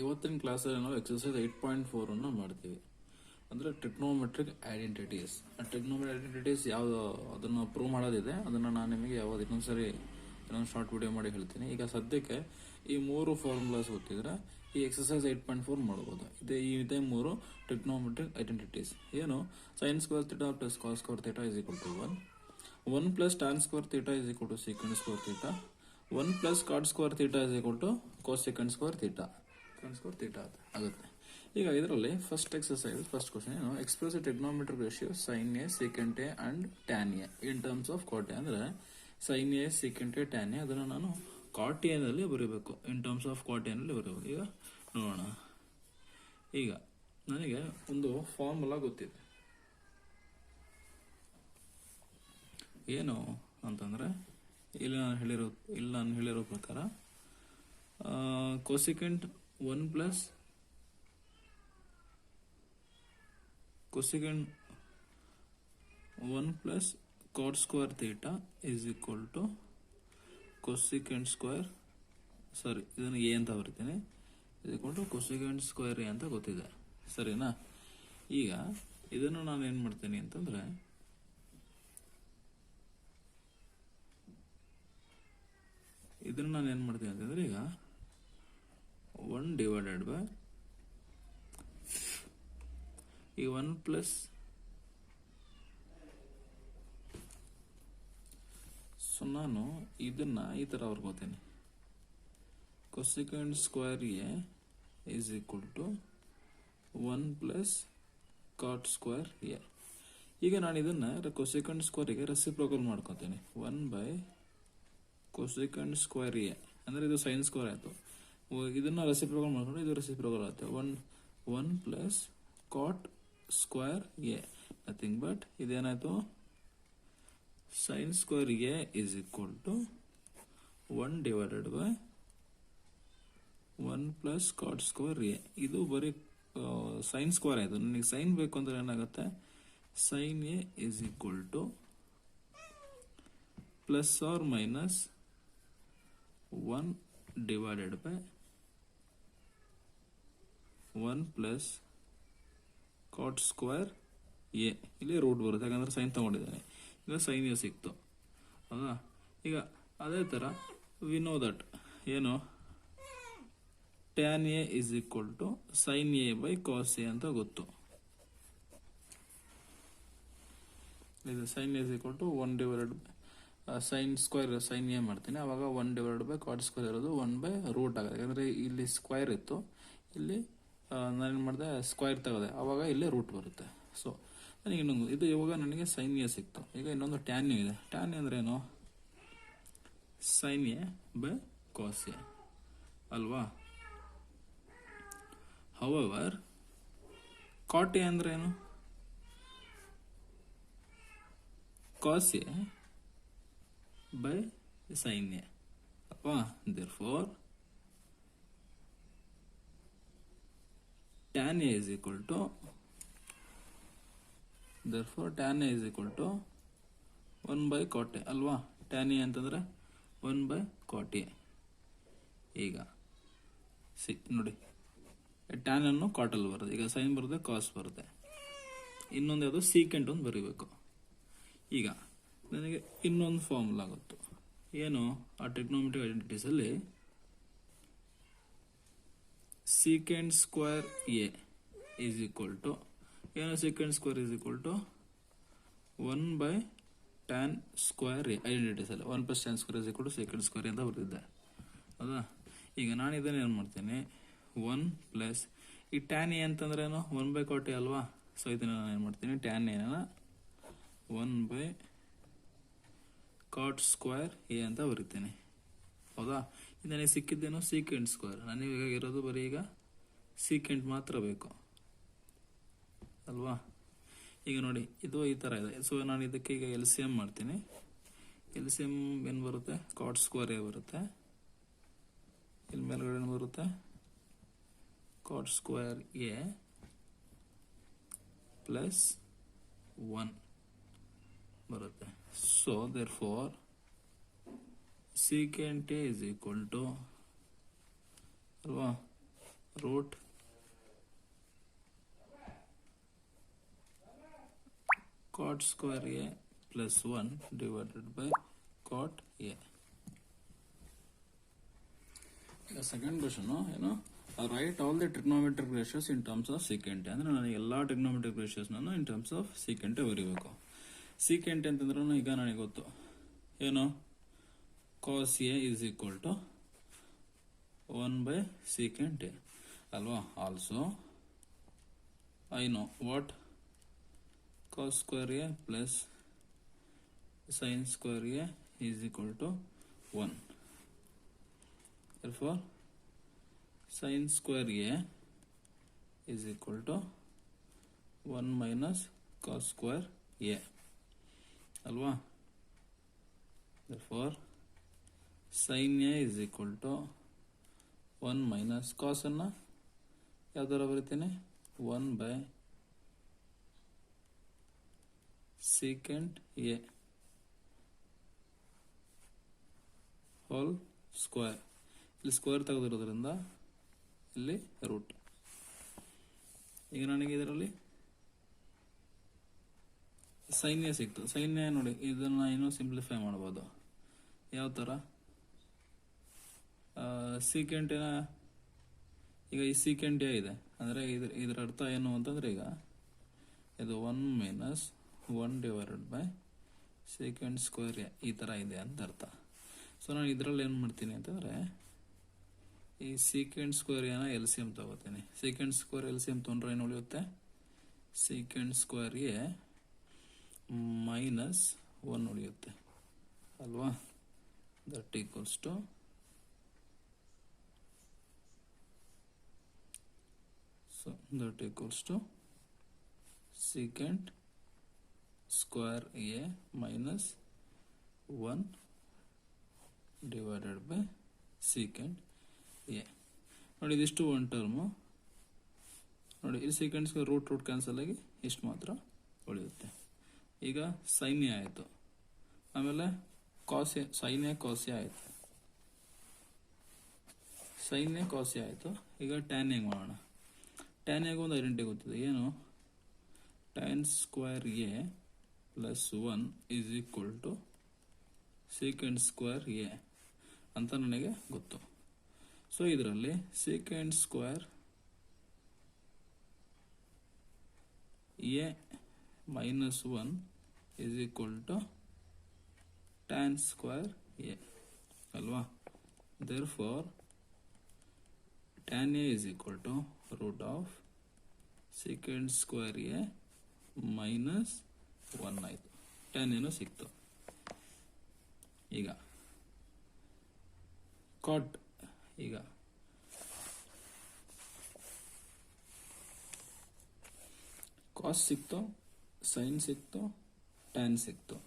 ಇವತ್ತಿನ ಕ್ಲಾಸಲ್ಲಿ ನಾವು ಎಕ್ಸರ್ಸೈಸ್ 8.4 ಮಾಡ್ತೀವಿ. ಅಂದರೆ ಟ್ರಿಗ್ನೋಮೆಟ್ರಿಕ್ ಐಡೆಂಟಿಟೀಸ್. ಟ್ರಿಗ್ನೋಮೆಟ್ರಿಕ್ ಐಡೆಂಟಿಟೀಸ್ ಯಾವುದು ಅದನ್ನು ಪ್ರೂವ್ ಮಾಡೋದಿದೆ, ಅದನ್ನು ನಾನು ನಿಮಗೆ ಯಾವ್ದು ಇನ್ನೊಂದು ಶಾರ್ಟ್ ವಿಡಿಯೋ ಮಾಡಿ ಹೇಳ್ತೀನಿ. ಈಗ ಸದ್ಯಕ್ಕೆ ಈ 3 ಫಾರ್ಮುಲಾಸ್ ಗೊತ್ತಿದ್ರೆ ಈ ಎಕ್ಸರ್ಸೈಸ್ 8.4 ಮಾಡ್ಬೋದು. ಇದೇ 3 ಟ್ರಿಗ್ನೋಮೆಟ್ರಿಕ್ ಐಡೆಂಟಿಟೀಸ್. ಏನು? Sign square theta plus cos square theta is equal to 1 plus tan square theta is equal to secant square theta, 1 plus cot square theta is equal to cosecant square theta ಆಗುತ್ತೆ. ಈಗ ಇದರಲ್ಲಿ first exercise, first question ಏನು? Express trigonometric ratio sine A, secant A and tan A in terms of cot A. ಅಂದ್ರೆ sign A, secant A, tan A ಅದನ್ನು ನಾನು cot A ನಲ್ಲಿ ಬರೀಬೇಕು, in terms of cot A ನಲ್ಲಿ ಬರೀಬೇಕು. ಈಗ ನೋಡೋಣ. ಈಗ ನನಗೆ ಒಂದು ಫಾರ್ಮುಲಾ ಗೊತ್ತಿದೆ. ಏನು ಅಂತಂದ್ರೆ ಇಲ್ಲಿ ನಾನು ಹೇಳಿರೋ ಪ್ರಕಾರ cosecant 1 plus cot square theta is equal to cosecant square, ಇದನ್ನು ಎ ಅಂತ ಬರ್ತೀನಿ, is equal to cosecant square A ಅಂತ ಗೊತ್ತಿದೆ. ಸರಿನಾ? ಈಗ ಇದನ್ನು ನಾನು ಏನು ಮಾಡ್ತೀನಿ ಅಂತಂದ್ರೆ ಈಗ 1 ಡಿವೈಡೆಡ್ ಬೈ ಈ 1 ಪ್ಲಸ್, ಸೊ ನಾನು ಇದನ್ನ ಈ ತರ ಬರ್ಕೋತೀನಿ, cosecant square A is equal to 1 plus cot square A. ಈಗ ನಾನು ಇದನ್ನ ಕೊಸಿಕೆಂಟ್ ಸ್ಕ್ವೇರ್ಗೆ ರೆಸಿಪ್ರೋಕಲ್ ಮಾಡ್ಕೋತೀನಿ. 1 ಬೈ ಕೊಸಿಕೆಂಟ್ ಸ್ಕ್ವೇರ್ ಎ ಅಂದ್ರೆ ಇದು ಸೈನ್ ಸ್ಕ್ವೇರ್ ಆಯ್ತು. ಇದನ್ನ ರೆಸಿಪ್ರೋಕಲ್ ಮಾಡ್ಕೊಂಡು ಇದು ರೆಸಿಪ್ರೋಕಲ್ ಆಗುತ್ತೆ. 1 plus cot square A, nothing but ಇದೇನಾಯ್ತು, sine square A is equal to 1 divided by 1 plus cot square A. ಇದು ಬರೀ ಸೈನ್ ಸ್ಕ್ವೇರ್ ಆಯ್ತು. ನನಗೆ ಸೈನ್ ಬೇಕು ಅಂದ್ರೆ ಏನಾಗುತ್ತೆ, sin A is equal to plus or minus 1 divided by 1 plus cot square A. ಇಲ್ಲಿ root ಬರುತ್ತೆ, ಯಾಕಂದ್ರೆ ಸೈನ್ ತಗೊಂಡಿದ್ದಾನೆ. ಈಗ ಸೈನ್ ಎ ಸಿಕ್ತು. ಹೌದಾ? ಈಗ ಅದೇ ತರ ವಿ ನೋ ದಟ್ ಏನು, tan A is equal to sin A by cos A ಅಂತ ಗೊತ್ತು. ಇದು sin A is equal to 1 divided sin square sin A ಮಾಡ್ತೀನಿ, ಅವಾಗ 1 ಡಿವೈಡೆಡ್ ಬೈ ಕಾಟ್ ಸ್ಕ್ವೇರ್ ಇರೋದು 1 ಬೈ ರೂಟ್ ಆಗುತ್ತೆ. ಯಾಕಂದ್ರೆ ಇಲ್ಲಿ ಸ್ಕ್ವೇರ್ ಇತ್ತು, ಇಲ್ಲಿ ನಾನೇನು ಮಾಡಿದೆ, ಸ್ಕ್ವೇರ್ ತಗೋದೆ, ಅವಾಗ ಇಲ್ಲಿ ರೂಟ್ ಬರುತ್ತೆ. ಸೊ ನನಗೆ ಇನ್ನೊಂದು ಇದು, ಇವಾಗ ನನಗೆ ಸೈನ್ ಎ ಸಿಕ್ತು. ಈಗ ಇನ್ನೊಂದು ಟ್ಯಾನ್ ಎ ಇದೆ. ಟ್ಯಾನ್ ಎ ಅಂದ್ರೆ ಏನು? Sign A by cos A ಅಲ್ವಾ? ಹೌಎವರ್ ಕಾಟ್ ಎ ಅಂದ್ರೆ ಏನು? Cos A by sin a. Therefore tan a is equal to 1 by cot a ಅಲ್ವಾ? tan a ಅಂತಂದ್ರೆ 1 by cot a. ಈಗ ನೋಡಿ, ಟ್ಯಾನ್ ಅನ್ನು ಕಾಟ್ ಅಲ್ಲಿ ಬರುತ್ತೆ. ಈಗ ಸೈನ್ ಬರುತ್ತೆ, ಕಾಸ್ ಬರುತ್ತೆ. ಇನ್ನೊಂದು ಯಾವುದು, ಸೀಕೆಂಟ್ ಒಂದು ಬರೀಬೇಕು. ಈಗ ನನಗೆ ಇನ್ನೊಂದು ಫಾರ್ಮುಲಾ ಗೊತ್ತು. ಏನು? ಆ ಟ್ರಿಗ್ನೋಮೆಟ್ರಿಕ್ ಐಡೆಂಟಿಟೀಸ್ ಅಲ್ಲಿ secant square A is equal to ಏನು, secant square is equal to 1 by tan square A. Identities ಅಲ್ಲಿ 1 plus tan square is equal to secant square ಅಂತ ಬರ್ತಿದ್ದೆ. ಹೌದಾ? ಈಗ ನಾನು ಇದನ್ನ ಏನು ಮಾಡ್ತೀನಿ, 1 ಪ್ಲಸ್ ಈ ಟ್ಯಾನ್ ಎ ಅಂತಂದ್ರೆ ಏನು, 1 ಬೈ ಕಾಟ್ ಎ ಅಲ್ವಾ? ಸೊ ಇದನ್ನ ನಾನು ಏನು ಮಾಡ್ತೀನಿ, tan A 1 by cot square A ಅಂತ ಬರೀತೀನಿ. ಹೌದಾ? ಇದು ನನಗೆ ಸಿಕ್ಕಿದ್ದೇನೋ ಸೀಕೆಂಟ್ ಸ್ಕ್ವೇರ್. ನನಗೆ ಇರೋದು ಬರೀ ಈಗ ಸೀಕೆಂಟ್ ಮಾತ್ರ ಬೇಕು ಅಲ್ವಾ? ಈಗ ನೋಡಿ, ಇದು ಈ ತರ ಇದೆ. ಸೊ ನಾನು ಇದಕ್ಕೆ ಈಗ ಎಲ್ ಸಿ ಎಂ ಮಾಡ್ತೀನಿ. ಎಲ್ ಸಿ ಎಂ ಏನು ಬರುತ್ತೆ, ಕಾಟ್ ಸ್ಕ್ವೇರ್ ಎ ಬರುತ್ತೆ. ಇಲ್ಲಿ ಮೇಲ್ಗಡೆ ಏನು ಬರುತ್ತೆ, ಕಾಟ್ ಸ್ಕ್ವೇರ್ ಎ ಪ್ಲಸ್ 1 ಬರುತ್ತೆ. So therefore secant a is equal to ಅಲ್ವಾ root cot square A plus 1 divided by cot A. Second question ಏನು, write all the trigonometric ratios in terms of secant. ಅಂದ್ರೆ ನನಗೆ ಎಲ್ಲಾ ಟ್ರಿಗ್ನೋಮೆಟ್ರಿಕ್ ರೇಷಿಯೋಸ್ ನಾನು in terms of secant ಬರೀಬೇಕು. Secant ಅಂತಂದ್ರೂ ಈಗ ನನಗೆ ಗೊತ್ತು ಏನು, cos A is equal to 1 by secant A ಅಲ್ವಾ. Also I know what cos square a plus sin square a is equal to 1. Therefore, sin square a is equal to 1 minus cos square a. Alva. Therefore, sin a is equal to 1 minus cos anna ಯಾವ್ದಾರ ಬರೀತೀನಿ 1 by secant a hole square. ಇಲ್ಲಿ square ತೆಗೆದಿರೋದ್ರಿಂದ ಇಲ್ಲಿ root. ಈಗ ನನಗೆ ಇದರಲ್ಲಿ ಸೈನ್ಯ ಸಿಕ್ತು. ಸೈನ್ಯ ನೋಡಿ, ಇದನ್ನ ಇನ್ನೂ ಸಿಂಪ್ಲಿಫೈ ಮಾಡ್ಬೋದು. ಯಾವ ತರ, ಸೀಕೆಂಟಿನ ಈಗ ಈ ಸೀಕೆಂಟ್ ಇದೆ ಅಂದ್ರೆ ಇದರ ಅರ್ಥ ಏನು ಅಂತಂದ್ರೆ, ಈಗ ಇದು 1 minus 1 divided by secant square ಈ ತರ ಇದೆ ಅಂತ ಅರ್ಥ. ಸೊ ನಾನು ಇದರಲ್ಲಿ ಏನು ಮಾಡ್ತೀನಿ ಅಂತಂದ್ರೆ, ಈ ಸೀಕೆಂಡ್ ಸ್ಕ್ವೇರ್ ಏನ ಎಲ್ ಸಿ ಎಂ ತಗೋತೀನಿ. Secant square L C M ತೊಗೊಂಡ್ರೆ ಏನು ಉಳಿಯುತ್ತೆ, ಸೀಕೆಂಡ್ ಸ್ಕ್ವೇರ್ ಎ ಮೈನಸ್ 1 ಉಳಿಯುತ್ತೆ ಅಲ್ವಾ. That equals to secant square a minus 1 divided by secant a. ನೋಡಿ ಇದಿಷ್ಟು ಒಂದು ಟರ್ಮು. ನೋಡಿ ಇಲ್ಲಿ ಸೆಕೆಂಡ್ ಸ್ಕ್ವೇರ್ ರೂಟ್ ಕ್ಯಾನ್ಸಲ್ ಆಗಿ ಇಷ್ಟು ಮಾತ್ರ ಉಳಿಯುತ್ತೆ. ಈಗ ಸೈನ್ಯ ಆಯಿತು, ಆಮೇಲೆ ಕಾಸೆ ಸೈನ್ಯ ಕಾಸೆ ಆಯಿತು, ಸೈನ್ಯ ಕಾಸೆ ಆಯಿತು. ಈಗ ಟ್ಯಾನ್ ಹೆಂಗೆ ಮಾಡೋಣ, ಟ್ಯಾನ್ ಆಗಿ ಒಂದು ಐಡೆಂಟಿ ಗೊತ್ತಿದೆ ಏನು, tan square A plus 1 is equal to secant square A ಅಂತ ನನಗೆ ಗೊತ್ತು. ಸೊ ಇದರಲ್ಲಿ secant square A minus 1 is equal to tan square A ಅಲ್ವಾ. Therefore tan A is equal to root of secant square A minus 1 ಆಯಿತು. Tan ಏನೋ ಸಿಕ್ತು. ಈಗ ಕಾಟ್, ಈಗ ಕಾಸ್ ಸಿಕ್ತು, ಸೈನ್ ಸಿಕ್ತು, ಟ್ಯಾನ್ ಸಿಕ್ತು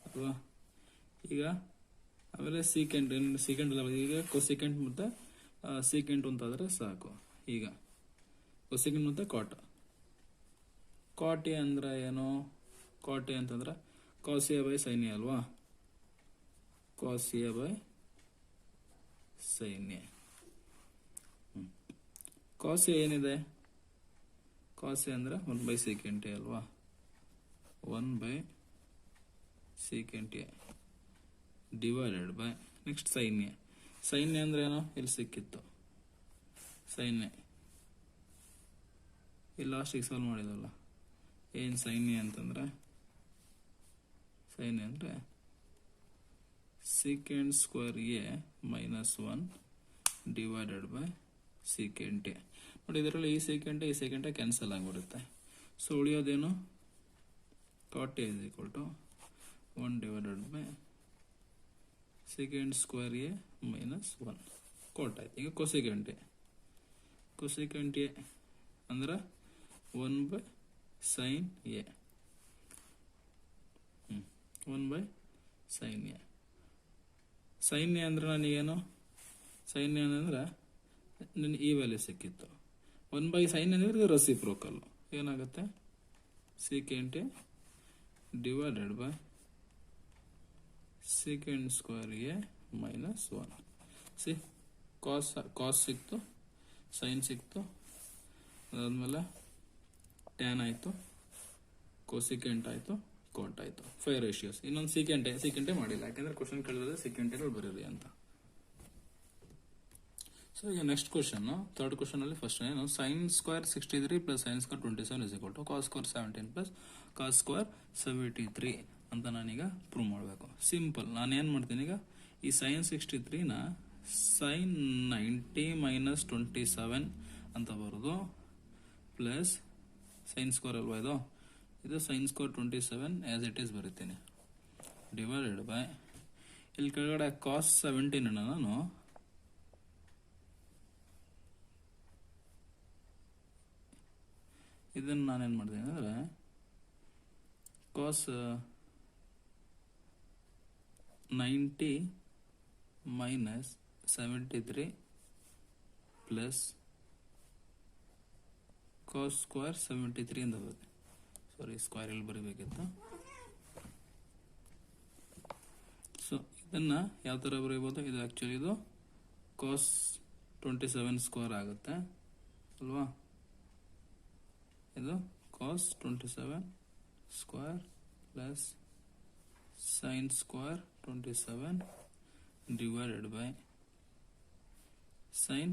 ಅಲ್ವಾ. ಈಗ ಆಮೇಲೆ ಸೀಕೆಂಟ್ ಈಗ ಕೊಸೆಕೆಂಟ್ ಮತ್ತೆ ಸೀಕೆಂಟ್ ಅಂತಾದ್ರೆ ಸಾಕು. ಈಗ ಕೊಸೆಕೆಂಟ್ ಮತ್ತೆ ಕಾಟ್ ಎ ಅಂದ್ರೆ ಏನು, ಕಾಟ್ ಎ ಅಂತಂದ್ರೆ cos A by sine A ಅಲ್ವಾ. Cos A by sine A. Cos A ಏನಿದೆ, ಕಾಸ್ ಎ ಅಂದ್ರೆ 1 ಬೈ ಸೀಕೆಂಟ್ ಎ ಅಲ್ವಾ. 1 by secant A divided by next sine A. Sine A ಅಂದ್ರೆ ಏನೋ ಇಲ್ಲಿ ಸಿಕ್ಕಿತ್ತು, ಸೈನ್ ಎ ಇಲ್ಲಿ ಲಾಸ್ಟಿಗೆ ಸಾಲ್ವ್ ಮಾಡಿದಲ್ಲ. ಏನು ಸೈನ್ ಎ ಅಂತಂದ್ರೆ, ಸೈನ್ ಎ ಅಂದ್ರೆ secant square A minus 1 divided by secant A. ನೋಡಿ ಇದರಲ್ಲಿ ಈ ಸೆಕೆಂಡ್ ಕ್ಯಾನ್ಸಲ್ ಆಗಿಬಿಡುತ್ತೆ. ಸೊ ಉಳಿಯೋದೇನು, cot A is equal to 1 divided by secant square A minus 1 cot ಆಯ್ತು. ಈಗ ಕೊಸೆಕೆಂಟ್ ಎ ಅಂದ್ರೆ 1 by sine A, 1 by sine A. Sine A ಅಂದ್ರೆ ನನಗೇನು, ಸೈನ್ ಎ ಅಂದ್ರೆ ನನ್ನ ಈ ವ್ಯಾಲ್ಯೂ ಸಿಕ್ಕಿತ್ತು. 1 ಬೈ ಸೈನ್ ಅಂದ್ರೆ ರೆಸಿಪ್ರೋಕಲ್, ಏನಾಗುತ್ತೆ secant A divided by secant square A minus 1. ಸಿ ಕಾಸ್ ಸಿಕ್ತು, ಸೈನ್ ಸಿಕ್ತು, ಅದಾದ್ಮೇಲೆ ಟ್ಯಾನ್ ಆಯಿತು, ಕೋಸಿಕೆಂಟ್ ಆಯಿತು, ಕೋಟ್ ಆಯಿತು. 5 ರೇಷಿಯೋಸ್. ಇನ್ನೊಂದು ಸೀಕೆಂಟೇ ಮಾಡಿಲ್ಲ, ಯಾಕಂದ್ರೆ ಕ್ವಶನ್ ಕೇಳಿದ್ರೆ ಸೀಕೆಂಟೇಗಳು ಬರೀರಿ ಅಂತ. ಸೊ ಈಗ ನೆಕ್ಸ್ಟ್ ಕ್ವಶನ್, ಥರ್ಡ್ ಕ್ವಶನ್ ಅಲ್ಲಿ ಫಸ್ಟ್ ಏನು, sign square 63 plus sign square 27 is equal to cos square 17 plus cos square 73 ಅಂತ ನಾನೀಗ ಪ್ರೂವ್ ಮಾಡಬೇಕು. ಸಿಂಪಲ್. ನಾನು ಏನು ಮಾಡ್ತೀನಿ ಈಗ, ಈ ಸೈನ್ 63ನ ಸೈನ್ 90 ಮೈನಸ್ 27 ಅಂತ ಬರೋದು, ಪ್ಲಸ್ ಸೈನ್ ಸ್ಕ್ವೇರ್ ಅಲ್ವಾ ಇದು sine square 27 as it is ಬರೀತೀನಿ, ಡಿವೈಡೆಡ್ ಬೈ ಇಲ್ಲಿ ಕೆಳಗಡೆ ಕಾಸ್ 17 ನಾನು ಇದನ್ನು ನಾನೇನು ಮಾಡ್ತೀನಿ ಅಂದರೆ cos 90 minus 73 plus cos square 73 ಅಂತ ಬರುತ್ತೆ. ಸಾರಿ, ಸ್ಕ್ವೇರ್ ಇಲ್ಲಿ ಬರೀಬೇಕಿತ್ತು. ಸೊ ಇದನ್ನ ಯಾವ ಥರ ಬರೀಬೋದು, ಇದು ಆ್ಯಕ್ಚುಲಿ ಇದು ಕಾಸ್ 27 ಸ್ಕ್ವೇರ್ ಆಗುತ್ತೆ ಅಲ್ವಾ, ಇದು cos 27 square plus sign square 27 divided by sine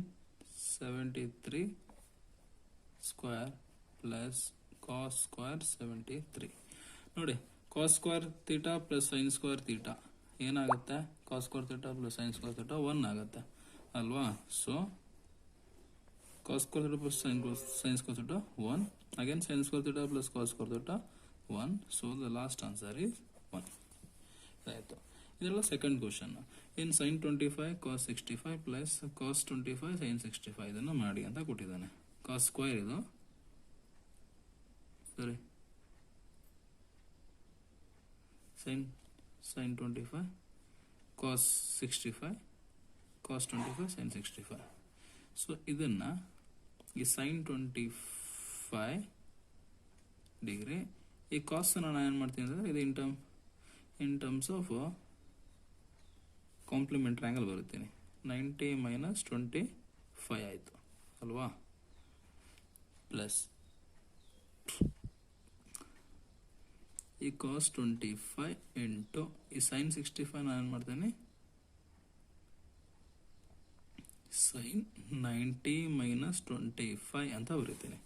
73 square plus cos square 73. ನೋಡಿ, cos square theta plus sign square theta ಏನಾಗುತ್ತೆ, cos square theta plus sign square theta 1 ಆಗುತ್ತೆ ಅಲ್ವಾ. So cos square theta plus sin square theta 1, again sin square theta plus cos square theta 1, so the last answer is 1. ಆಯಿತು. ಇದೆಲ್ಲ second question. ಇನ್ sin 25 cos 65 plus cos 25 sin 65 ಇದನ್ನು ಮಾಡಿ ಅಂತ ಕೊಟ್ಟಿದ್ದಾನೆ. cos square ಇದು, ಸರಿ, sin 25 cos 65 cos 25 sin 65. So ಇದನ್ನ ಈ ಸೈನ್ 25 ಡಿಗ್ರಿ ಈ ಕಾಸ್ ನಾನು ಏನು ಮಾಡ್ತೀನಿ ಅಂದರೆ ಇದು in terms of complementary angle ಬರುತ್ತೀನಿ. 90 ಮೈನಸ್ 25 ಆಯಿತು ಅಲ್ವಾ, ಪ್ಲಸ್ ಈ ಕಾಸ್ 25 ಇಂಟು ಈ ಸೈನ್ 65 ನಾನು ಏನು ಮಾಡ್ತೀನಿ, ಸೈನ್ 90 ಮೈನಸ್ 25 ಅಂತ ಬರೀತೀನಿ.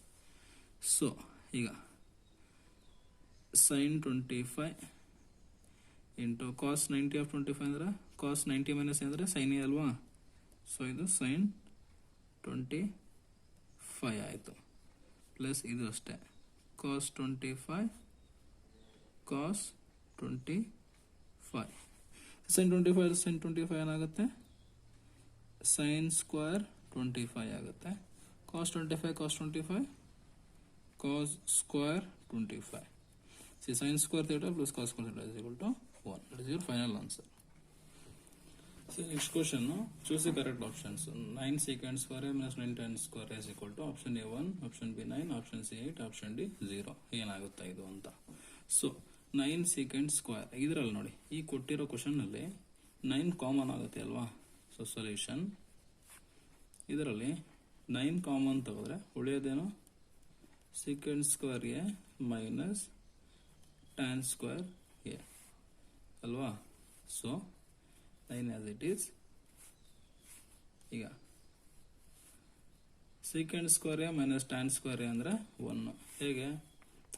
ಸೊ ಈಗ ಸೈನ್ 25 ಇಂಟು ಕಾಸ್ 90 ಆಫ್ 25 ಅಂದ್ರೆ ಕಾಸ್ 90 ಮೈನಸ್ ಅಂದರೆ ಸೈನ್ ಅಲ್ವಾ. ಸೊ ಇದು ಸೈನ್ 25 ಆಯಿತು, ಪ್ಲಸ್ ಇದು ಅಷ್ಟೇ ಕಾಸ್ 25 ಕಾಸ್ 25 ಸೈನ್ 25 ಏನಾಗುತ್ತೆ, ಸೈನ್ ಸ್ಕ್ವೇರ್ 25 ಆಗುತ್ತೆ, cos 25 cos 25 cos square 25. See sin square theta plus cos square theta is equal to 1. That is your final answer. See next question, choose the correct options. 9 secant square minus 9 tan square is equal to option A 1, option B 9, option C 8, option D 0. ಏನಾಗುತ್ತೆ ಇದು ಅಂತ. So 9 secant square ಇದರಲ್ಲಿ ನೋಡಿ, ಈ ಕೊಟ್ಟಿರೋ question ಅಲ್ಲಿ 9 common ಆಗುತ್ತೆ ಅಲ್ವಾ. ಸೊ ಸೊಲ್ಯೂಷನ್, ಇದರಲ್ಲಿ 9 ಕಾಮನ್ ತಗೋದ್ರೆ ಉಳಿಯೋದೇನು, secant square A minus tan square A ಅಲ್ವಾ. So 9 as it is. ಈಗ secant square A minus tan square A ಅಂದರೆ 1. ಹೇಗೆ,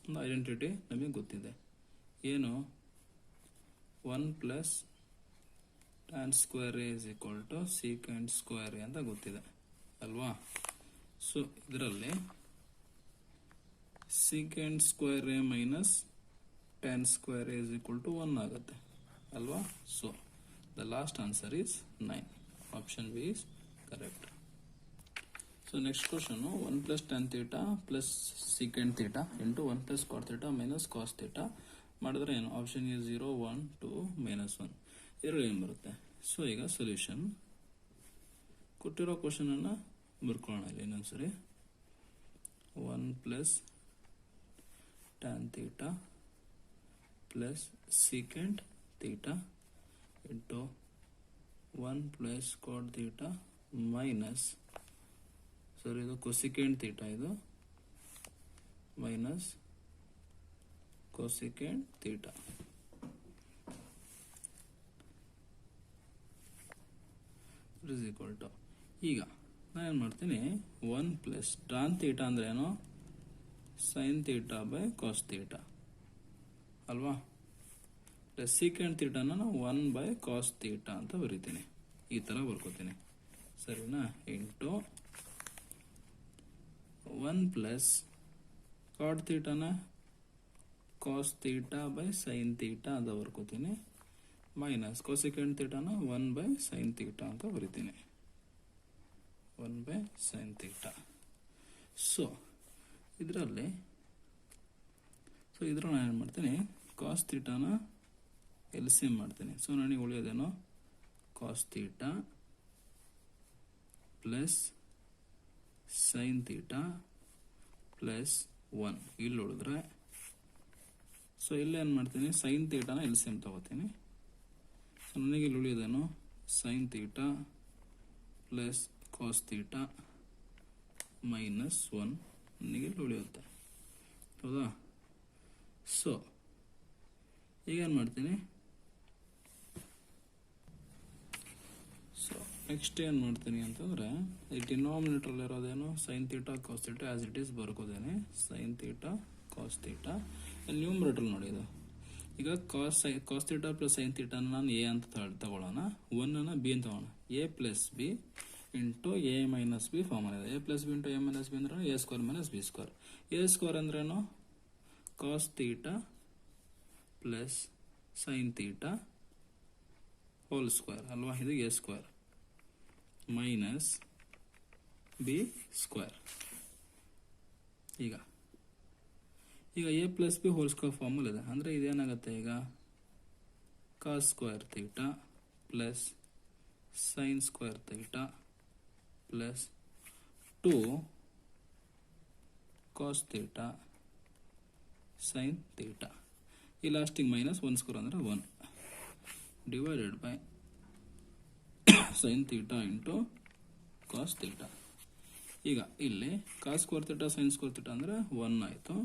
ಒಂದು ಐಡೆಂಟಿಟಿ ನಮಗೆ ಗೊತ್ತಿದೆ, ಏನು, 1 plus tan square A is equal to secant square A ಅಂತ ಗೊತ್ತಿದೆ ಅಲ್ವಾ. ಸೊ ಇದರಲ್ಲಿ secant square A minus tan square A is equal to 1 ಆಗುತ್ತೆ ಅಲ್ವಾ. So the last answer is 9. Option B is correct. So next question, 1 plus tan theta plus secant theta into 1 plus cot theta minus cos theta ಮಾಡಿದ್ರೆ ಏನು, option A 0, 1, 2, -1 ಇದರಲ್ಲಿ ಏನು ಬರುತ್ತೆ. So ಈಗ solution, ಕೊಟ್ಟಿರೋ question ಅನ್ನ ಬರ್ಕೊಳ್ಳೋಣ ಇಲ್ಲಿ ಇನ್ನೊಂದ್ಸರಿ. 1 plus tan theta plus secant theta into 1 plus cot theta minus sir ಇದು ಕೊಸಿಕೆಂಡ್ ಥೀಟಾ, ಇದು minus cosecant theta is equal to, ಈಗ ನಾನೇನು ಮಾಡ್ತೀನಿ 1 ಪ್ಲಸ್ ಟಾನ್ ಥೀಟಾ ಅಂದ್ರೆ ಏನು, sine theta by cos theta ಅಲ್ವಾ, ಪ್ಲಸ್ ಸೀಕೆಂಡ್ ಥೀಟಾನ 1 ಬೈ ಕಾಸ್ ಥೀಟಾ ಅಂತ ಬರೀತೀನಿ, ಈ ಥರ ಬರ್ಕೋತೀನಿ ಸರಿನಾ, ಇಂಟು 1 ಪ್ಲಸ್ ಕಾಟ್ ಥೀಟಾನ cos theta by sine theta ಅಂತ ಬರ್ಕೋತೀನಿ, minus cosecant ಥೀಟಾನ 1 by sine theta ಅಂತ ಬರಿತೀನಿ, 1 ಬೈ ಸೈನ್ ಥೀಟಾ. ಸೊ ಇದರಲ್ಲಿ ನಾನು ಏನು ಮಾಡ್ತೀನಿ, ಕಾಸ್ ಥೀಟಾನ ಎಲ್ ಸಿ ಎಮ್ ಮಾಡ್ತೀನಿ. ಸೊ ನನಗೆ ಉಳಿಯೋದೇನು, cos theta plus sine theta plus 1 ಇಲ್ಲಿ ಉಳಿದ್ರೆ, ಸೊ ಇಲ್ಲಿ ಏನು ಮಾಡ್ತೀನಿ, ಸೈನ್ ಥೀಟಾನ ಎಲ್ ಸಿ ಎಮ್ ತಗೋತೀನಿ. ಸೊ ನನಗೆ ಇಲ್ಲಿ ಉಳಿಯೋದೇನು, sine theta plus cos theta minus 1 ನನಗೆ ಇಲ್ಲಿ ಉಳಿಯುತ್ತೆ, ಹೌದಾ. ಸೊ ಈಗೇನು ಮಾಡ್ತೀನಿ, ಸೊ ನೆಕ್ಸ್ಟ್ ಏನು ಮಾಡ್ತೀನಿ ಅಂತಂದರೆ, ಈ ಡಿನಾಮಿನೇಟ್ರಲ್ಲಿ ಇರೋದೇನು sine theta cos theta as it is ಬರ್ಕೋದೇನೆ, sine theta cos theta. Numerator ನೋಡಿ ಇದು, ಈಗ ಕಾಸ್ ಥೀಟಾ ಪ್ಲಸ್ ಸೈನ್ ಥೀಟಾನ ನಾನು ಎ ಅಂತ ತಗೊಳ್ಳೋಣ, 1 ಬಿ ಅಂತ ತಗೋಣ, A plus B into A minus B form ಇದೆ. A plus B into A minus B ಅಂದ್ರೆ A square minus B square. A square ಅಂದ್ರೇನು, cos theta plus sine theta whole square ಅಲ್ವಾ, ಇದು A square minus B square. ಈಗ A plus B whole square formula ಇದೆ, ಅಂದರೆ ಇದೇನಾಗುತ್ತೆ, ಈಗ cos square theta plus sign square theta plus 2 cos theta sine theta, ಈ ಲಾಸ್ಟಿಗೆ ಮೈನಸ್ 1 ಸ್ಕ್ವೇರ್ ಅಂದರೆ 1 divided by sine theta into cos theta. ಈಗ ಇಲ್ಲಿ cos square theta sine square theta ಅಂದರೆ 1 ಆಯಿತು,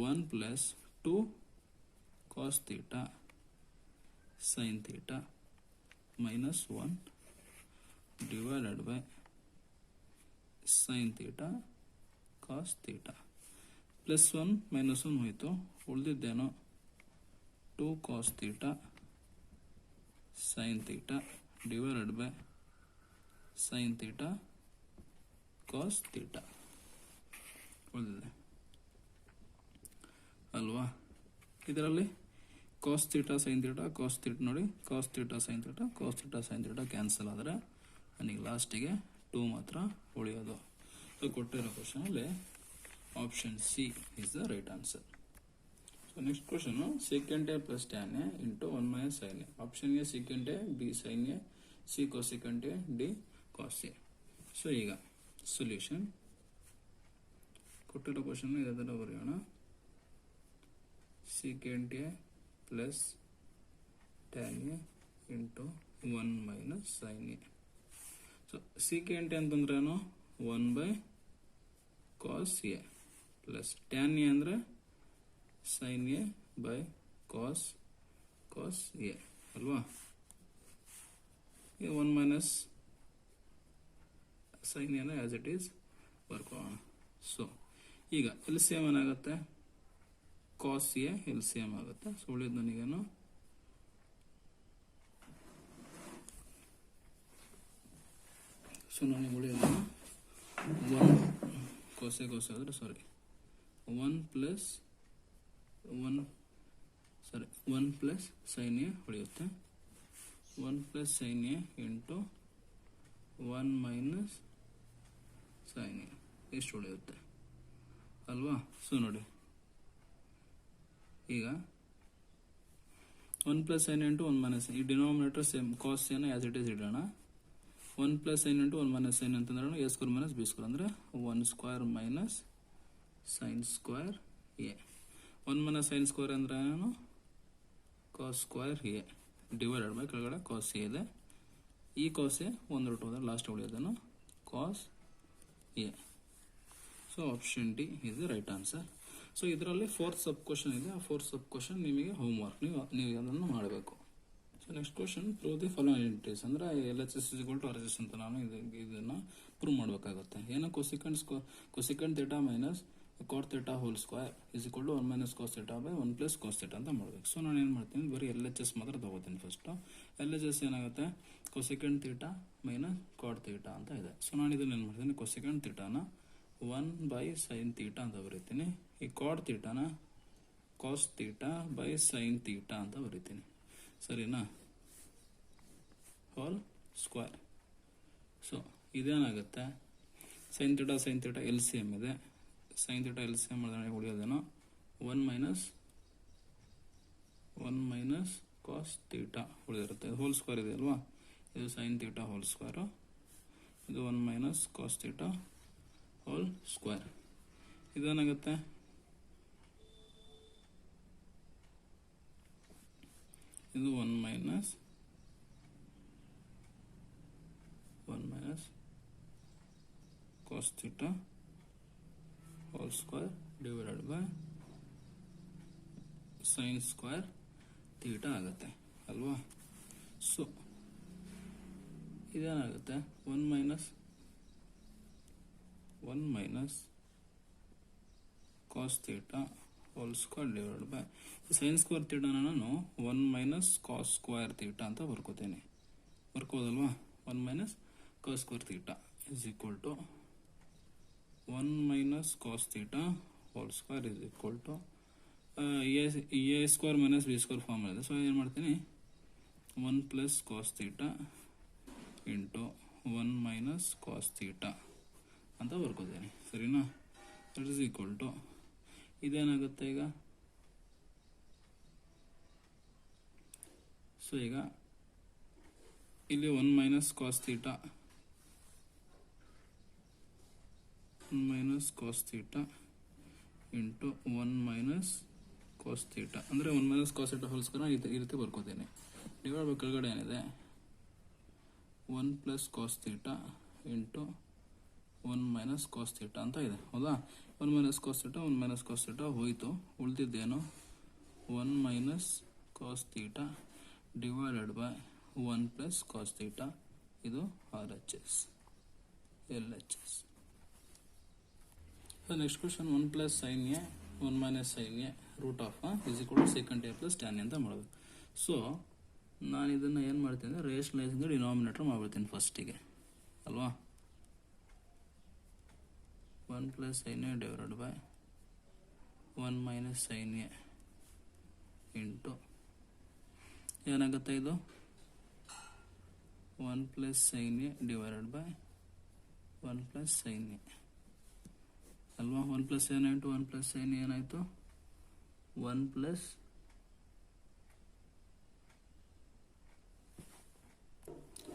1 plus 2 cos theta sine theta minus 1 divided by sine theta cos theta, plus 1 minus 1 ಹೋಯಿತು, ಉಳಿದಿದ್ದೇನೋ 2 cos theta sine theta divided by sine theta cos theta ಉಳಿದಿದೆ ಅಲ್ವಾ. ಇದರಲ್ಲಿ cos theta sine theta cos theta ನೋಡಿ, cos theta sine theta cos theta sine theta cancel ಆದರೆ ನನಗೆ ಲಾಸ್ಟಿಗೆ 2 ಮಾತ್ರ ಉಳಿಯೋದು. ಸೊ ಕೊಟ್ಟಿರೋ ಕ್ವಶನಲ್ಲಿ option C is the right answer. So next question, secant A plus tan A into 1 minus sign A. Option A secant A, B sine A, C cosecant A, D cos A. So ಈಗ solution ಕೊಟ್ಟಿರೋ question ಇದರ ಬರೆಯೋಣ, secant A plus tan A into 1 minus sign A. So secant A ಅಂತಂದ್ರೇನು, 1 by cos A plus tan A ಅಂದರೆ sine A by cos A ಅಲ್ವಾ. ಈಗ 1 minus sine ಎನ as it is ಬರ್ಕೋಣ. ಸೊ ಈಗ ಎಲ್ ಸಿ ಎಮ್ ಏನಾಗುತ್ತೆ, cos A L C M ಆಗುತ್ತೆ. So ಉಳಿದ ನನಗೇನು, ಸೊ ನನಗೆ ಉಳಿಯೋದು 1 ಕೋಸೆ ಆದರೆ ಸಾರಿ 1 ಪ್ಲಸ್ ಸೈನ್ ಎ ಉಳಿಯುತ್ತೆ, 1 plus sign A into 1 minus sign A ಎಷ್ಟು ಉಳಿಯುತ್ತೆ ಅಲ್ವಾ. ಸೊ ನೋಡಿ ಈಗ 1 ಪ್ಲಸ್ ಸೈನ್ ಇಂಟು 1 ಮೈನಸ್, ಈ ಡಿನಾಮಿನೇಟರ್ ಸೇಮ್ ಕಾಸ್ ಎನ ಆಸ್ ಇಟ್ ಈಸ್ ಇಡೋಣ. 1 plus sine into 1 minus sine ಅಂತಂದ್ರೆ A square minus B square ಅಂದರೆ 1 square minus sine square A. 1 minus sine square ಅಂದ್ರೆ ಏನು, cos square A divided by ಕೆಳಗಡೆ cos A ಇದೆ ಈ cos A ಒಂದು ರೂಟ್ ಹೋದ್ರೆ ಲಾಸ್ಟ್ ಉಳಿಯೋದನ್ನು cos A. So option D is the right answer. So ಇದರಲ್ಲಿ 4th ಸಬ್ ಕ್ವಶನ್ ಇದೆ. ಆ 4th ಸಬ್ ಕ್ವಶನ್ ನಿಮಗೆ ಹೋಮ್ವರ್ಕ್, ನೀವು ಅದನ್ನು ಮಾಡಬೇಕು. So next question, prove the following identities. ಅಂದರೆ LHS = RHS ಅಂತ ನಾನು ಇದನ್ನು ಪ್ರೂವ್ ಮಾಡಬೇಕಾಗುತ್ತೆ. ಏನೋ cosecant theta minus cot theta whole square is equal to 1 minus cos theta by 1 plus cos theta ಅಂತ ಮಾಡಬೇಕು. ಸೊ ನಾನು ಏನು ಮಾಡ್ತೀನಿ, ಬರೀ LHS ಮಾತ್ರ ತಗೋತೀನಿ. ಫಸ್ಟು LHS ಏನಾಗುತ್ತೆ, cosecant theta minus cot theta ಅಂತ ಇದೆ. ಸೊ ನಾನು ಇದನ್ನು ಏನು ಮಾಡ್ತೀನಿ, ಕೊಸಿಕೆಂಟ್ ಥೀಟಾನ 1 ಬೈ ಸೈನ್ ಥೀಟಾ ಅಂತ ಬರೀತೀನಿ. ಈ ಕಾಟ್ ಥೀಟಾನ cos theta by sine theta ಅಂತ ಬರೀತೀನಿ. ಸರಿನಾ? Whole square. ಸೊ ಇದೇನಾಗುತ್ತೆ, ಸೈನ್ ಥೀಟಾ LCM ಇದೆ. ಸೈನ್ ಥೀಟಾ LCM ಮಾಡಿದ್ರೆ ಉಳಿಯೋದೇನೋ 1 ಮೈನಸ್ ಕಾಸ್ ಥೀಟಾ ಉಳಿದಿರುತ್ತೆ. ಹೋಲ್ ಸ್ಕ್ವೇರ್ ಇದೆ ಅಲ್ವಾ, ಇದು ಸೈನ್ ಥೀಟಾ ಹೋಲ್ ಸ್ಕ್ವೇರು, ಇದು 1 minus cos theta whole square. ಇದೇನಾಗುತ್ತೆ, ಇದು 1 minus cos theta whole square divided by sine square theta ಆಗುತ್ತೆ ಅಲ್ವಾ. ಸೊ ಇದೇನಾಗುತ್ತೆ, 1 minus cos theta whole square divided by sine square ಥೀಟಾನ ನಾನು 1 ಮೈನಸ್ ಕಾಸ್ ಸ್ಕ್ವೇರ್ ಥೀಟಾ ಅಂತ ಬರ್ಕೋದಲ್ವಾ. 1 minus cos square theta is equal to 1 minus cos theta whole square is equal to A square minus B square form ಇದೆ. So ಏನು ಮಾಡ್ತೀನಿ, 1 plus cos theta into 1 minus cos theta ಅಂತ ಬರ್ಕೋತೀನಿ. ಸರಿನಾ? That is equal to ಇದೇನಾಗುತ್ತೆ ಈಗ. So ಈಗ ಇಲ್ಲಿ 1 minus cos theta into 1 minus cos theta ಅಂದರೆ 1 minus cos theta whole square ಈ ರೀತಿ ಬರ್ಕೋತೀನಿ. ಡಿವೈಡ್ ಬೈ ಕೆಳಗಡೆ ಏನಿದೆ, 1 plus cos theta into 1 minus cos theta ಅಂತ ಇದೆ. ಹೌದಾ? 1 ಮೈನಸ್ ಕಾಸ್ ಥೀಟಾ ಹೋಯಿತು. ಉಳಿದಿದ್ದೇನು, 1 minus cos theta divided by 1 plus cos theta. ಇದು RHS LHS. So next question, 1 plus sign A 1 minus sign A root of is equal to secant A plus tan A ಅಂತ ಮಾಡಬೇಕು. So ನಾನು ಇದನ್ನು ಏನು ಮಾಡ್ತೀನಿ ಅಂದರೆ ರೇಷನಲೈಸಿಂಗ್ ಡಿನಾಮಿನೇಟರ್ ಮಾಡ್ಬಿಡ್ತೀನಿ ಫಸ್ಟಿಗೆ ಅಲ್ವಾ. 1 plus sign A divided by 1 minus sign A into ಏನಾಗುತ್ತೆ, ಇದು 1 plus sign A divided by 1 plus sign A ಅಲ್ವಾ. 1 plus sine into 1 plus sine ಏನಾಯಿತು, 1 ಪ್ಲಸ್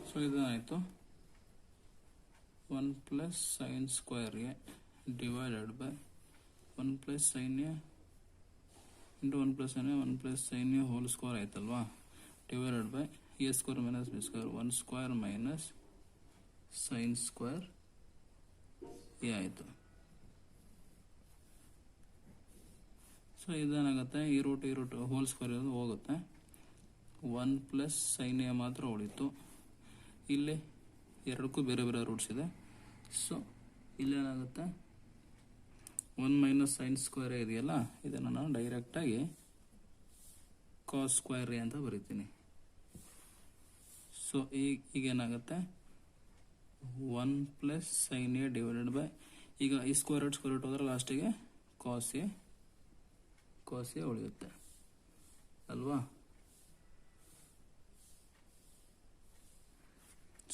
ಸೊ ಇದಾಯಿತು 1 plus sign square A divided by 1 plus sign A into 1 plus sign A 1 plus sign A whole square ಆಯ್ತಲ್ವಾ, divided by A square minus B square 1 square minus sine square A ಆಯಿತು. So ಇದೇನಾಗುತ್ತೆ, ಈ root whole square ಇರೋದು ಹೋಗುತ್ತೆ. 1 plus sine A ಮಾತ್ರ ಉಳಿತು. ಇಲ್ಲಿ ಎರಡಕ್ಕೂ ಬೇರೆ ಬೇರೆ ರೂಟ್ಸ್ ಇದೆ. ಸೊ ಇಲ್ಲೇನಾಗುತ್ತೆ, 1 ಮೈನಸ್ ಸೈನ್ ಸ್ಕ್ವೇರ್ ಎ ಇದೆಯಲ್ಲ, ಇದನ್ನು ನಾನು ಡೈರೆಕ್ಟಾಗಿ ಕಾಸ್ ಸ್ಕ್ವೇರ್ ಎ ಅಂತ ಬರೀತೀನಿ. ಸೊ ಈಗೇನಾಗುತ್ತೆ, 1 plus sign A divided by ಈಗ ಈ ಸ್ಕ್ವೇರ್ ರೂಟ್ ಹೋದ್ರೆ ಲಾಸ್ಟಿಗೆ ಕಾಸ್ ಎ ಉಳಿಯುತ್ತೆ ಅಲ್ವಾ.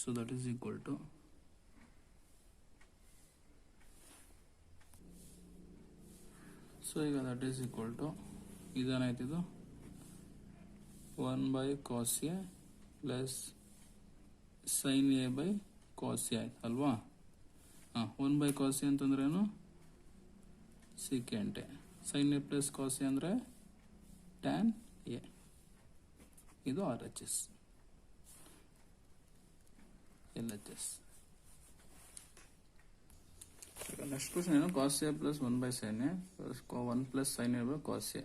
So that is equal to ಈಗ ದಟ್ ಈಸ್ ಈಕ್ವಲ್ ಟು ಇದೇನಾಯ್ತಿದು 1 by cos A plus sign A by cos A ಆಯ್ತು ಅಲ್ವಾ. 1 ಬೈ ಕಾಸ್ ಎ ಅಂತಂದ್ರೇನು, second A. Sine A plus cos A ಅಂದರೆ ಟ್ಯಾನ್ ಎ. ಇದು RHS. L H S. Next question ಏನು, cos A plus 1/sin a plus 1 plus sign A by cos A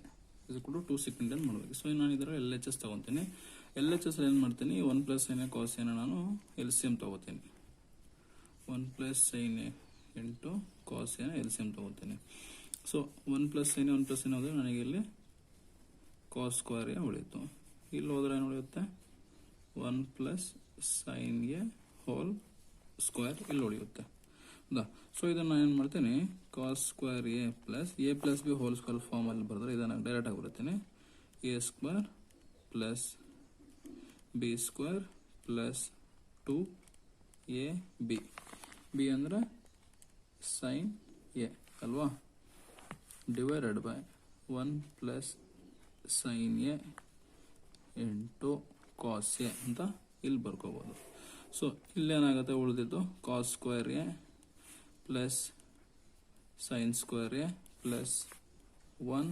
is ಕೂಡ 2 second ಅಂತ ಮಾಡಬೇಕು. So ನಾನು ಇದರ L H S ತಗೊತೀನಿ. L H S ಏನು ಮಾಡ್ತೀನಿ, 1 ಪ್ಲಸ್ ಸೈನ್ ಎ ಕಾಸ್ ಎನ ನಾನು ಎಲ್ ಸಿ ಎಮ್ ತಗೋತೀನಿ. 1 plus sign A into cos ಎನ ಎಲ್ ಸಿ ಎಮ್ ತಗೋತೀನಿ. So 1 plus sign A 1 plus sin ಹೋದ್ರೆ ನನಗೆ ಇಲ್ಲಿ ಕಾಸ್ ಸ್ಕ್ವೇರ್ ಎ ಉಳಿಯಿತು. ಇಲ್ಲಿ ಹೋದ್ರೆ ಏನು ಉಳಿಯುತ್ತೆ, 1 plus sign A whole square ಇಲ್ಲಿ ಉಳಿಯುತ್ತೆ. ಸೊ ಇದನ್ನು ಏನು ಮಾಡ್ತೀನಿ, cos square A plus B whole square form ಅಲ್ಲಿ ಬರೆದ್ರೆ ಇದನ್ನು ಡೈರೆಕ್ಟ್ ಆಗಿ ಬರುತ್ತೇನೆ. A square plus B square plus 2 A B ಅಂದ್ರೆ ಸೈನ್ ಎ ಅಲ್ವಾ, divided by 1 plus sign A into cos A ಅಂತ ಇಲ್ಲಿ ಬರ್ಕೋಬೋದು. ಸೊ ಇಲ್ಲೇನಾಗುತ್ತೆ, ಉಳಿದಿದ್ದು cos square A plus sign square A plus 1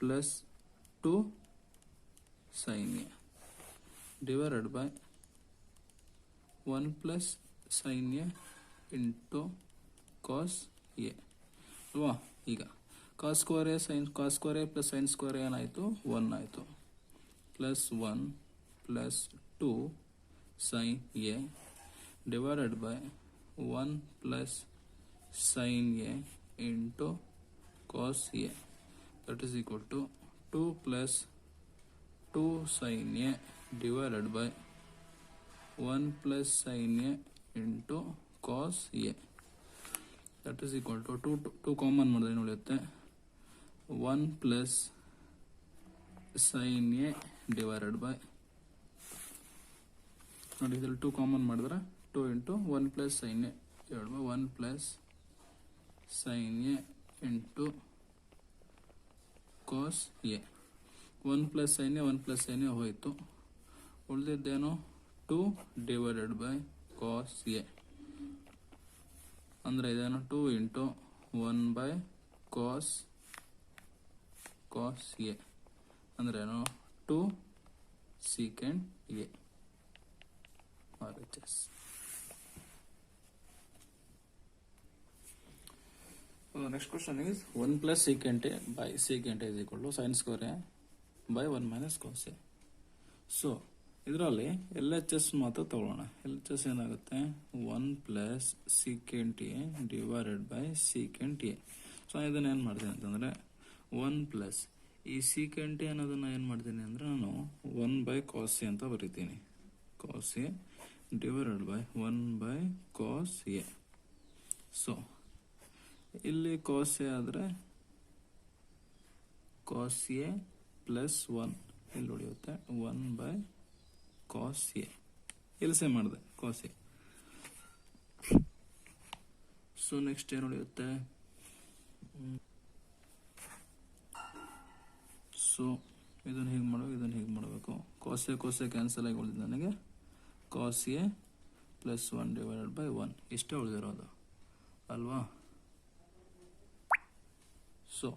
plus 2 sin A divided by 1 plus sign A into cos A ಅಲ್ವಾ. ಈಗ cos square A plus sign square A ಏನಾಯಿತು, 1 ಆಯಿತು, plus 1 plus 2 sin A divided by 1 plus sign A into cos A that is equal to 2 plus 2 sin A divided by 1 plus sign A into cos A that is equal to 2 common ಮಾಡಿದ್ರೆ ಏನು ಉಳಿಯುತ್ತೆ, 1 plus sign A divided by, ನೋಡಿ ಇದ್ರಲ್ಲಿ 2 common ಮಾಡಿದ್ರೆ 2 into 1 plus sign A divide by 1 plus sign A into cos A. 1 plus sign A ಹೋಯಿತು, ಉಳಿದಿದ್ದೇನು 2 divided by cos A ಅಂದರೆ ಇದೇನು 2 ಇಂಟು 1 ಬೈ ಕಾಸ್ ಎ ಅಂದ್ರೆ ಏನು 2 secant A RHS. Next question is 1 plus secant a by secant a is equal to sin square a by 1 minus cos a. So ಇದರಲ್ಲಿ L H S ಮಾತ್ರ ತಗೊಳ್ಳೋಣ. L H S ಏನಾಗುತ್ತೆ, 1 plus secant A divided by secant A. So ಇದನ್ನು ಏನು ಮಾಡ್ತೀನಿ ಅಂತಂದರೆ 1 plus ಈ secant A ಅನ್ನೋದನ್ನು ಏನು ಮಾಡ್ತೀನಿ ಅಂದರೆ ನಾನು 1 ಬೈ ಕಾಸ್ ಎ ಅಂತ ಬರೀತೀನಿ. Cos A divided by 1 by cos A. So ಇಲ್ಲಿ ಕಾಸ್ ಎ ಆದರೆ ಕಾಸ್ ಎ ಪ್ಲಸ್ 1 ಇಲ್ಲಿ ಉಳಿಯುತ್ತೆ 1 ಬೈ ಕಾಸ್ ಎ. ಎಲ್ಸೆ ಮಾಡಿದೆ ಕಾಸ್ ಎ. ಸೊ ನೆಕ್ಸ್ಟ್ ಏನು ಉಳಿಯುತ್ತೆ, ಸೊ ಇದನ್ನು ಹೀಗೆ ಮಾಡಬೇಕು. ಕಾಸ್ ಎ ಕ್ಯಾನ್ಸಲ್ ಆಗಿ ಉಳಿದಿದೆ ನನಗೆ cos A plus 1 divided by 1 ಇಷ್ಟೇ ಉಳಿದಿರೋದು ಅಲ್ವಾ. ಸೊ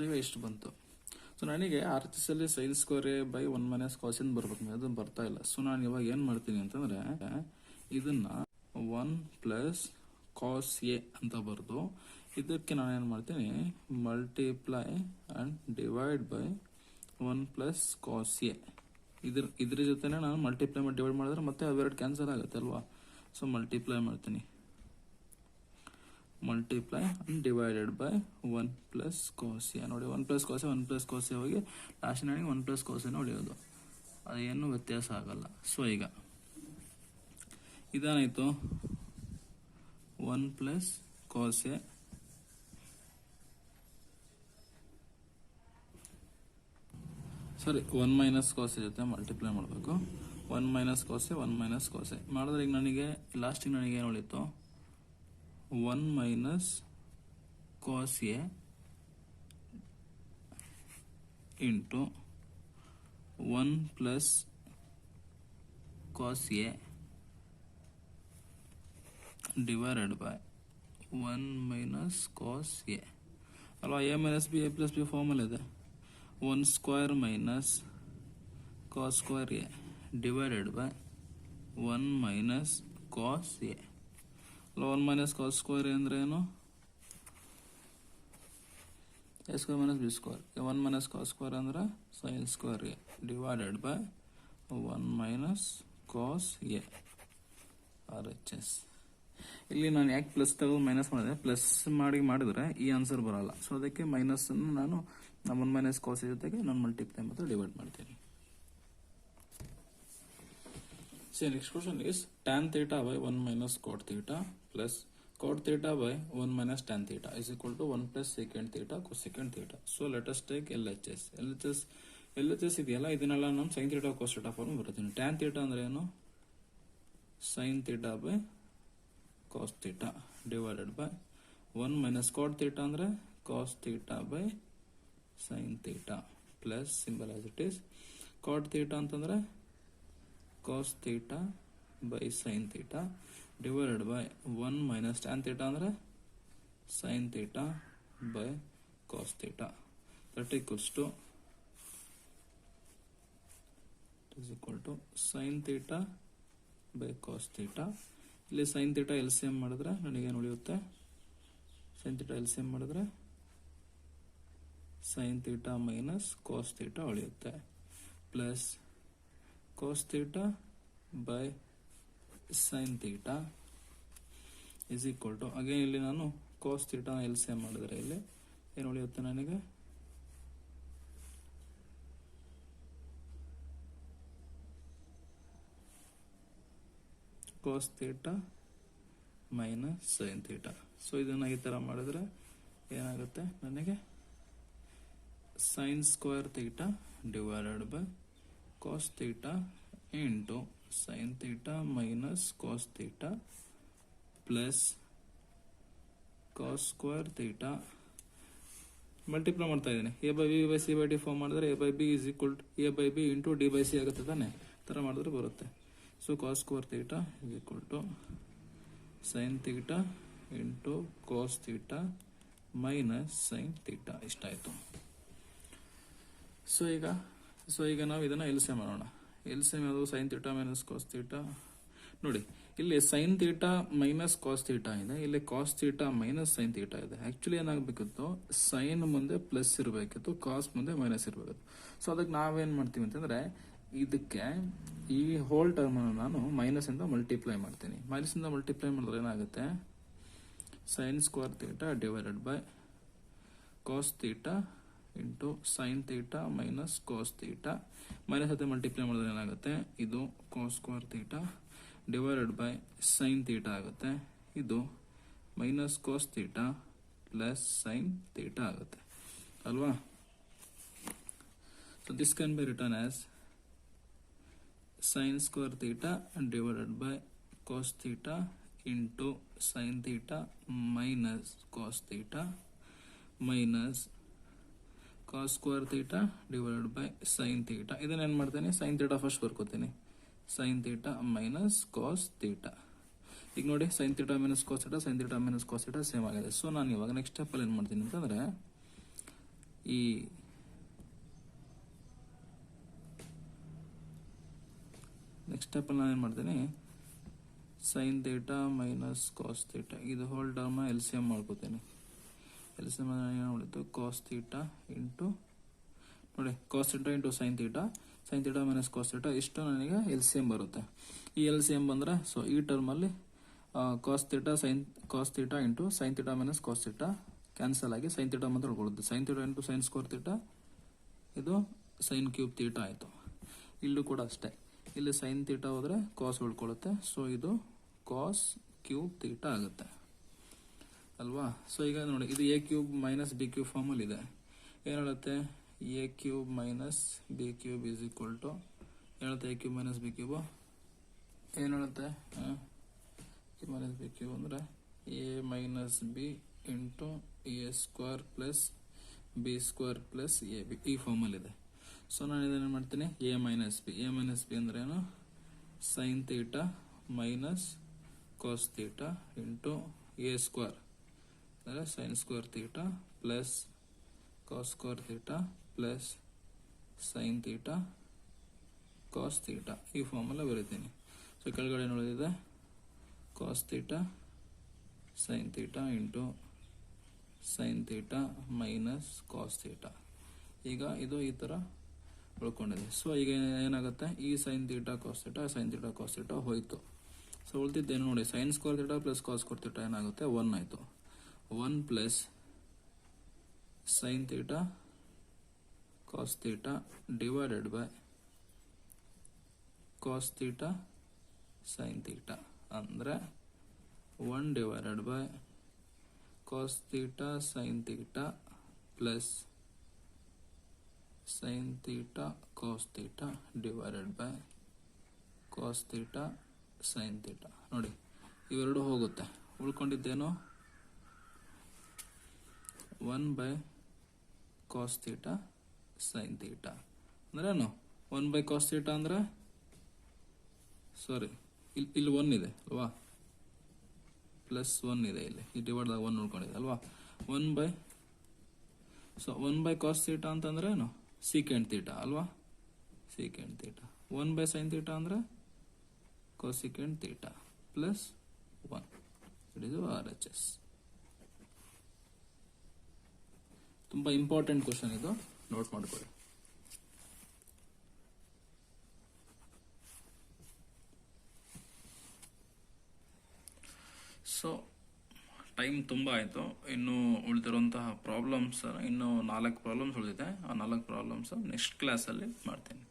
ಈಗ ಎಷ್ಟು ಬಂತು. ಸೊ ನನಗೆ RHS ಅಲ್ಲಿ sin square A by 1 minus cos ಎನ್ ಬರ್ಬೇಕು, ಅದು ಬರ್ತಾ ಇಲ್ಲ. ಸೊ ನಾನು ಇವಾಗ ಏನು ಮಾಡ್ತೀನಿ ಅಂತಂದರೆ ಇದನ್ನ 1 ಪ್ಲಸ್ ಕಾಸ್ ಎ ಅಂತ ಬರೆದು ಇದಕ್ಕೆ ನಾನು ಏನು ಮಾಡ್ತೀನಿ, multiply and divide by 1 plus cos A. ಇದ್ರ ಜೊತೆನೆ ನಾನು ಮಲ್ಟಿಪ್ಲೈ ಮಾಡಿ ಡಿವೈಡ್ ಮಾಡಿದ್ರೆ ಮತ್ತೆ ಅವೆರಡು ಕ್ಯಾನ್ಸಲ್ ಆಗುತ್ತೆ ಅಲ್ವಾ. ಸೊ ಮಲ್ಟಿಪ್ಲೈ ಮಾಡ್ತೀನಿ, multiply and divided by 1 plus cos A. ನೋಡಿ 1 ಪ್ಲಸ್ ಕಾಸ್ ಎ ಹೋಗಿ ಲಾಸ್ಟ್ ನನಗೆ 1 ಪ್ಲಸ್ ಕಾಸ್ ಎನ ಉಳಿಯೋದು, ಅದೇನು ವ್ಯತ್ಯಾಸ ಆಗಲ್ಲ. ಸೊ ಈಗ ಇದೇನಾಯಿತು 1 plus cos A sorry 1 minus cos A ಜೊತೆ ಮಲ್ಟಿಪ್ಲೈ ಮಾಡಬೇಕು. 1 ಮೈನಸ್ ಕಾಸ್ ಎ ಮಾಡಿದ್ರೆ ಈಗ ನನಗೆ ಲಾಸ್ಟಿಗೆ ನನಗೆ ಏನು ಉಳಿತು, 1 minus cos A into 1 plus cos A divided by 1 minus cos A ಅಲ್ವಾ. A minus B A plus B formal ಇದೆ. 1 square minus cos square A divided by 1 minus cos A. 1 minus cos square A ಅಂದ್ರೆ ಏನು? A square minus B square. 1 minus cos square ಅಂದ್ರೆ sine square A divided by 1 minus cos A R H S. ಇಲ್ಲಿ ನಾನು ಯಾಕೆ plus ತೆಗೆದು minus ಮಾಡಿದೆ, plus ಮಾಡಿದ್ರೆ ಈ ಆನ್ಸರ್ ಬರಲ್ಲ. ಸೊ ಅದಕ್ಕೆ ಮೈನಸ್ ಅನ್ನು ನಾನು 1 ಮೈನಸ್ ಕಾಸ್ ಜೊತೆಗೆ ನಾನು ಮಲ್ಟಿಪ್ಲೈ ಮತ್ತು ಡಿವೈಡ್ ಮಾಡ್ತೀನಿ. So next question is tan theta by 1 minus cot theta plus cot theta by 1 minus tan theta is equal to 1 plus secant theta cosecant theta. So let us take LHS. LHS ಇದೆಯಲ್ಲ, ಇದನ್ನೆಲ್ಲ ನಾನು sin theta cos theta form ಬರ್ತೀನಿ. tan theta ಅಂದ್ರೆ ಏನು? sin theta by cos theta divided by 1 minus cot theta ಅಂದ್ರೆ cos theta by sin theta plus symbol as it is. cot theta ಅಂತಂದ್ರೆ cos theta by sin theta divided by 1 minus tan theta ಅಂದ್ರೆ sin theta by cos theta. That equals to sin theta by cos theta. ಇಲ್ಲಿ sin theta LCM ಮಾಡಿದ್ರೆ ನನಗೇನು ಉಳಿಯುತ್ತೆ? sin theta LCM ಮಾಡಿದ್ರೆ sin theta minus cos theta ಉಳಿಯುತ್ತೆ plus cos theta by sin theta is equal to again ಇಲ್ಲಿ ನಾನು cos theta LCM ಮಾಡಿದ್ರೆ ಇಲ್ಲಿ ಏನು ಉಳಿಯುತ್ತೆ ನನಗೆ? cos theta minus sin theta. So ಇದನ್ನ ಈ ತರ ಮಾಡಿದ್ರೆ ಏನಾಗುತ್ತೆ ನನಗೆ? sin square theta divided by cos theta into sin theta minus cos theta plus cos square theta multiply ಮಾಡ್ತಾ ಇದ್ದೀನಿ. a by b by c by d form ಮಾಡಿದ್ರೆ a by b is equal to a by b into d by c ಆಗುತ್ತೆ ತಾನೆ, ತರ ಮಾಡಿದ್ರೆ ಬರುತ್ತೆ. So cos square theta is equal to sin theta into cos theta minus sin theta ಇಷ್ಟಾಯಿತು. So ಈಗ ನಾವು ಇದನ್ನ ಎಲ್ಸಿಎಂ ಮಾಡೋಣ. ಎಲ್ಸಿಎಂ ಯಾವುದು? sin theta minus cos theta. ನೋಡಿ ಇಲ್ಲಿ sin theta minus cos theta ಇದೆ, ಇಲ್ಲಿ cos theta minus sin theta ಇದೆ. ಆಕ್ಚುಲಿ ಏನಾಗಬೇಕಿತ್ತು? sin ಮುಂದೆ ಪ್ಲಸ್ ಇರಬೇಕಿತ್ತು, cos ಮುಂದೆ ಮೈನಸ್ ಇರಬೇಕಿತ್ತು. ಸೊ ಅದಕ್ಕೆ ನಾವೇನ್ ಮಾಡ್ತೀವಿ ಅಂತಂದ್ರೆ ಇದಕ್ಕೆ ಈ ಹೋಲ್ ಟರ್ಮ್ ನಾನು ಮೈನಸ್ ಇಂದ ಮಲ್ಟಿಪ್ಲೈ ಮಾಡ್ತೀನಿ. ಮೈನಸ್ ಇಂದ ಮಲ್ಟಿಪ್ಲೈ ಮಾಡಿದ್ರೆ ಏನಾಗುತ್ತೆ? sin square theta divided by cos theta into sin theta minus cos theta. Minus ಜೊತೆ ಮಲ್ಟಿಪ್ಲೈ ಮಾಡಿದ್ರೆ ಏನಾಗುತ್ತೆ? ಇದು cos square theta divided by sin theta ಆಗುತ್ತೆ. ಇದು minus cos theta plus sin theta ಆಗುತ್ತೆ ಅಲ್ವಾ? So this can be return as sin square theta divided by cos theta into sin theta minus cos theta minus cos square theta divided by sin theta. ಇದನ್ನ ಏನು ಮಾಡ್ತೀನಿ? sin theta first ಬರ್ಕೋತೀನಿ. sin theta minus cos theta. ಈಗ ನೋಡಿ sin theta minus cos theta, sin theta minus cos theta same ಆಗಿದೆ. So ನಾನು ಇವಾಗ next step ಅಲ್ಲಿ ಏನು ಮಾಡ್ತೀನಿ ಅಂತಂದ್ರೆ ಈ ನೆಕ್ಸ್ಟ್ ಸ್ಟೆಪ್ ಅಲ್ಲಿ ನಾನು ಏನು ಮಾಡ್ತೀನಿ? sin theta minus cos theta ಇದು ಹೋಲ್ ಟರ್ಮ್ LCM ಮಾಡ್ಕೋತೀನಿ. LCM ಏನು ಉಳಿತು? cos theta ಇಂಟು ನೋಡಿ cos theta into sin theta minus cos theta ಇಷ್ಟು ನನಗೆ LCM ಬರುತ್ತೆ. ಈ LCM ಬಂದ್ರೆ ಸೊ ಈ ಟರ್ಮ್ ಅಲ್ಲಿ cos theta into sin theta minus cos theta cancel ಆಗಿ sin theta ಮಾತ್ರ ಉಳ್ಕೊಳ್ಳುತ್ತೆ. sin theta into sin square theta ಇದು sin ಕ್ಯೂಬ್ theta ಆಯಿತು. ಇಲ್ಲೂ ಕೂಡ ಅಷ್ಟೇ, ಇಲ್ಲಿ sin theta ಹೋದ್ರೆ cos ಉಳ್ಕೊಳ್ಳುತ್ತೆ. ಸೊ ಇದು cos ಕ್ಯೂಬ್ theta ಆಗುತ್ತೆ ಅಲ್ವಾ? ಸೊ ಈಗ ನೋಡಿ ಇದು a cube minus b cube form ಅಲ್ಲಿ ಇದೆ. ಏನು ಹೇಳುತ್ತೆ? a cube minus b cube is equal to ಹೇಳುತ್ತೆ a cube minus b cube ಏನು ಹೇಳುತ್ತೆ? ಮೈನಸ್ b ಕ್ಯೂಬ್ ಅಂದ್ರೆ a minus b into a square plus b square plus ab ಈ form ಅಲ್ಲಿ ಇದೆ. ಸೊ ನಾನು ಇದನ್ನು ಮಾಡ್ತೀನಿ a ಮೈನಸ್ ಬಿ ಅಂದ್ರೆ ಏನು? sin theta minus cos theta into a square ಅಂದರೆ sin square theta plus cos square theta plus sin theta cos theta ಈ ಫಾರ್ಮಲ್ಲ ಬರೀತೀನಿ. ಸೊ ಕೆಳಗಡೆ ನೋಡಿದೆ cos theta sin theta into sin theta minus cos theta. ಈಗ ಇದು ಈ ಥರ ಉಳ್ಕೊಂಡಿದೆ. ಸೊ ಈಗ ಏನಾಗುತ್ತೆ, ಈ ಸೈನ್ ತೀಟಾ ಕಾಸ್ ತೀಟಾ ಹೋಯ್ತು. ಸೊ ಉಳ್ತಿದ್ದೇನು ನೋಡಿ, sin square theta plus cos square theta ಏನಾಗುತ್ತೆ 1 ಆಯಿತು. 1 plus sin theta cos theta divided by cos theta sin theta ಅಂದರೆ 1 divided by cos theta sin theta plus sin theta cos theta divided by cos theta sin theta. ನೋಡಿ ಇವೆರಡು ಹೋಗುತ್ತೆ, ಉಳ್ಕೊಂಡಿದ್ದೇನು 1 by cos theta sin theta ಅಂದ್ರೇನು 1 by cos theta ಅಂದರೆ ಸಾರಿ ಇಲ್ಲಿ 1 ಇದೆ ಅಲ್ವಾ, ಪ್ಲಸ್ 1 ಇದೆ ಇಲ್ಲಿ, ಈ ಡಿವೈಡ್ದಾಗ 1 ಉಳ್ಕೊಂಡಿದೆ ಅಲ್ವಾ. 1 ಬೈ ಕಾಸ್ ತೀಟಾ ಅಂತಂದ್ರೆ ಏನು ಸೀಕೆಂಟ್ ತೀಟಾ ಅಲ್ವಾ, secant theta. 1 by sine theta ಅಂದ್ರೆ cosecant theta plus 1. It is RHS. ತುಂಬಾ ಇಂಪಾರ್ಟೆಂಟ್ ಕ್ವಶನ್ ಇದು, ನೋಟ್ ಮಾಡ್ಕೊಳ್ಳಿ. ಸೊ ಟೈಮ್ ತುಂಬ ಆಯಿತು. ಇನ್ನು ಉಳಿದಿರುವಂತಹ ಪ್ರಾಬ್ಲಮ್ಸ್ ಇನ್ನು 4 ಪ್ರಾಬ್ಲಮ್ಸ್ ಉಳಿದಿದೆ. ಆ 4 ಪ್ರಾಬ್ಲಮ್ಸ್ ನೆಕ್ಸ್ಟ್ ಕ್ಲಾಸಲ್ಲಿ ಮಾಡ್ತೀನಿ.